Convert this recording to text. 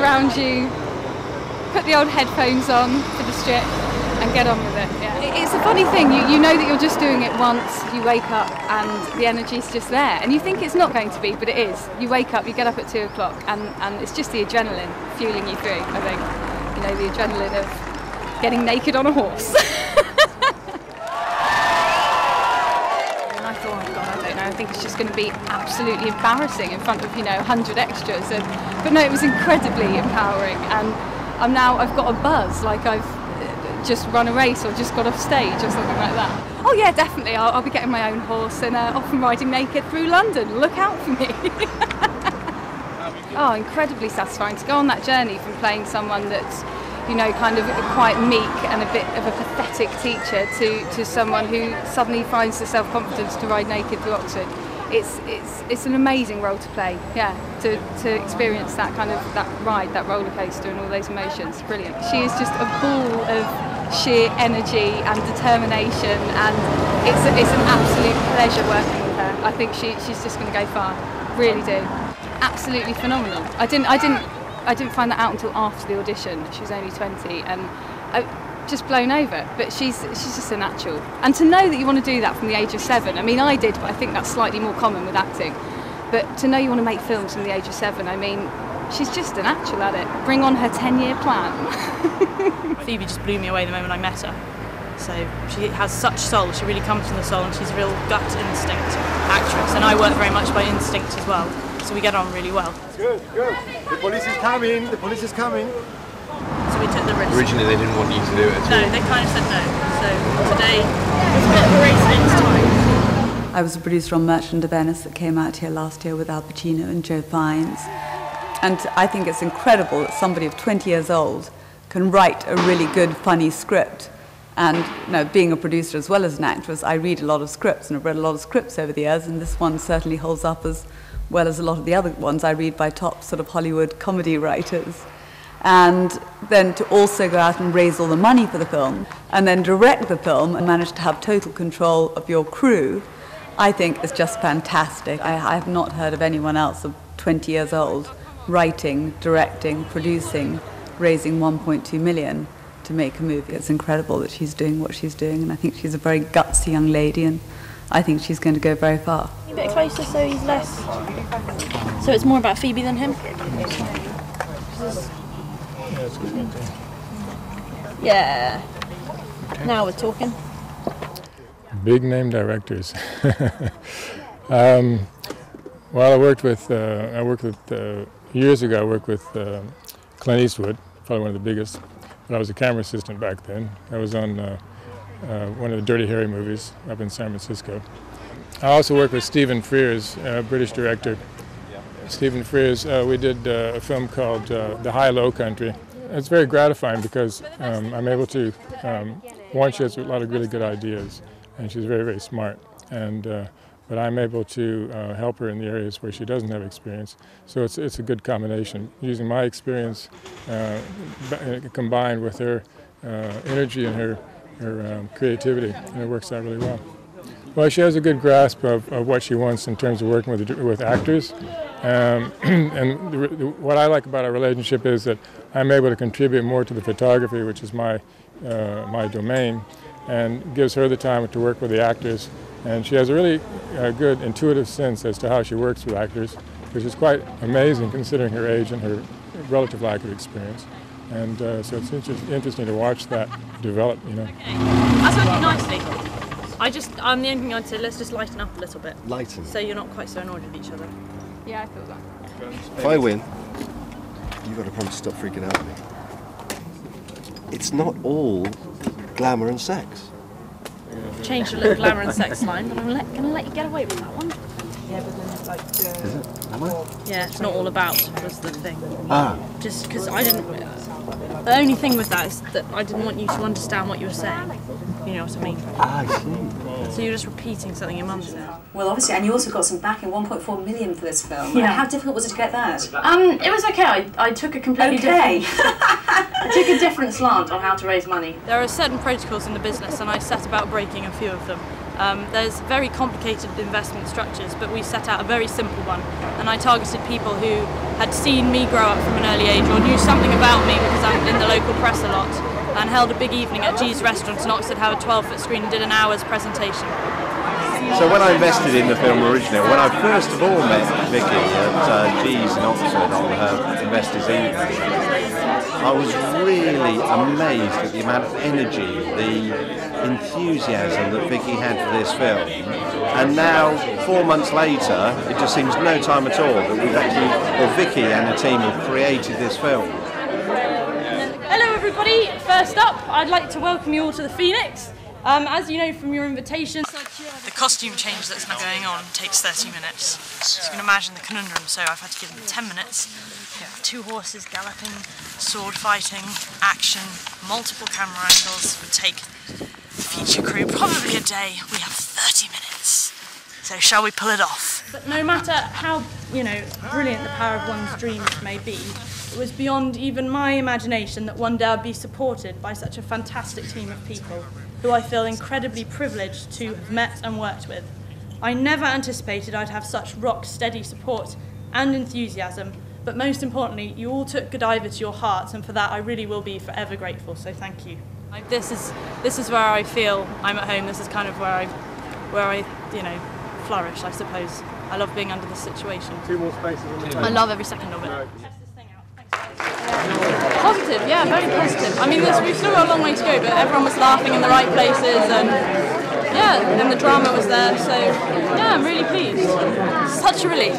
around you, put the old headphones on for the strip and get on with it. Yeah. It's a funny thing, you know that you're just doing it once, you wake up and the energy's just there, and you think it's not going to be, but it is. You wake up, you get up at 2 o'clock, and it's just the adrenaline fueling you through, I think. You know, the adrenaline of getting naked on a horse. And I thought, oh God, I don't know, I think it's just going to be absolutely embarrassing in front of, 100 extras. But no, it was incredibly empowering, and I've got a buzz, like I've just run a race or just got off stage or something like that. Oh yeah, definitely, I'll be getting my own horse and off and riding naked through London. Look out for me. Oh, incredibly satisfying to go on that journey from playing someone that's, kind of quite meek and a bit of a pathetic teacher to someone who suddenly finds the self-confidence to ride naked through Oxford. It's an amazing role to play, yeah, to experience that kind of, that ride, that roller coaster and all those emotions. Brilliant. She is just a ball of sheer energy and determination, and it's an absolute pleasure working with her. I think she's just going to go far, really do. Absolutely phenomenal. I didn't find that out until after the audition. She was only 20, and just blown over. But she's just a natural. And to know that you want to do that from the age of 7, I mean, I did, but I think that's slightly more common with acting. But to know you want to make films from the age of 7, I mean, she's just a natural at it. Bring on her 10-year plan. Phoebe just blew me away the moment I met her. So she has such soul, she really comes from the soul, and she's a real gut instinct actress, and I work very much by instinct as well, so we get on really well. Good, good. The police is coming, the police is coming. So we took the risk. Originally they didn't want you to do it at all. No, they kind of said no, so today it's a bit of a race against time. I was a producer on Merchant of Venice that came out here last year with Al Pacino and Joe Fiennes, and I think it's incredible that somebody of 20 years old can write a really good, funny script. And being a producer as well as an actress, I read a lot of scripts, and I've read a lot of scripts over the years, and this one certainly holds up as well as a lot of the other ones I read by top sort of Hollywood comedy writers. And then to also go out and raise all the money for the film, and then direct the film and manage to have total control of your crew, I think is just fantastic. I have not heard of anyone else of 20 years old writing, directing, producing, raising 1.2 million. To make a movie. It's incredible that she's doing what she's doing, and I think she's a very gutsy young lady, and I think she's going to go very far. A bit closer so he's less... So it's more about Phoebe than him? Yeah. Now we're talking. Big name directors. Well, I worked with years ago, I worked with Clint Eastwood, probably one of the biggest. But I was a camera assistant back then. I was on one of the Dirty Harry movies up in San Francisco. I also worked with Stephen Frears, a British director. Stephen Frears, we did a film called The High-Low Country. It's very gratifying because I'm able to, one, she has a lot of really good ideas, and she's very, very smart. But I'm able to help her in the areas where she doesn't have experience. So it's a good combination, using my experience combined with her energy and her creativity, and it works out really well. Well, she has a good grasp of what she wants in terms of working with actors. What I like about our relationship is that I'm able to contribute more to the photography, which is my domain, and gives her the time to work with the actors. And she has a really good intuitive sense as to how she works with actors, which is quite amazing considering her age and her relative lack of experience. And so it's interesting to watch that develop, Okay. That's working nicely. The only thing I'd say, let's just lighten up a little bit. Lighten? So you're not quite so annoyed with each other. Yeah, I thought that. If I win, you've got to promise to stop freaking out at me. It's not all glamour and sex. Changed a little glamour and sex line, but I'm going to let you get away with that one. Yeah, but then it's like... Is it? Am I? Yeah, it's not all about was the thing. Ah. Just because I didn't... The only thing with that is that I didn't want you to understand what you were saying. You know what I mean? Ah, I see. So you're just repeating something your mum said. Well, obviously, and you also got some backing, 1.4 million for this film. Yeah. How difficult was it to get that? It was okay. I took a completely different... I took a different slant on how to raise money. There are certain protocols in the business, and I set about breaking a few of them. There's very complicated investment structures, but we set out a very simple one, and I targeted people who had seen me grow up from an early age or knew something about me because I'm in the local press a lot, and held a big evening at G's Restaurant in Oxford, had a 12-foot screen and did an hour's presentation. So when I invested in the film originally, when I first of all met Vicky at G's in Oxford on her Investors Evening, I was really amazed at the amount of energy, the enthusiasm that Vicky had for this film. And now, 4 months later, it just seems no time at all that we've actually, or Vicky and her team have created this film. Hello everybody, first up I'd like to welcome you all to the Phoenix. As you know from your invitation, the costume change that's now going on takes 30 minutes. So you can imagine the conundrum, so I've had to give them 10 minutes. Yeah, 2 horses galloping, sword fighting, action, multiple camera angles would take the feature crew probably a day. We have 30 minutes. So shall we pull it off? But no matter how, brilliant the power of one's dreams may be, it was beyond even my imagination that one day I'd be supported by such a fantastic team of people who I feel incredibly privileged to have met and worked with. I never anticipated I'd have such rock-steady support and enthusiasm, but most importantly, you all took Godiva to your hearts, and for that I really will be forever grateful, so thank you. This is where I feel I'm at home. This is kind of where I flourish, I suppose. I love being under this situation. 2 more spaces on the table. I love every second of it. Test this thing out. Positive, yeah, very positive. I mean, we've still got a long way to go, but everyone was laughing in the right places, and yeah, and the drama was there, so yeah, I'm really pleased. Such a relief.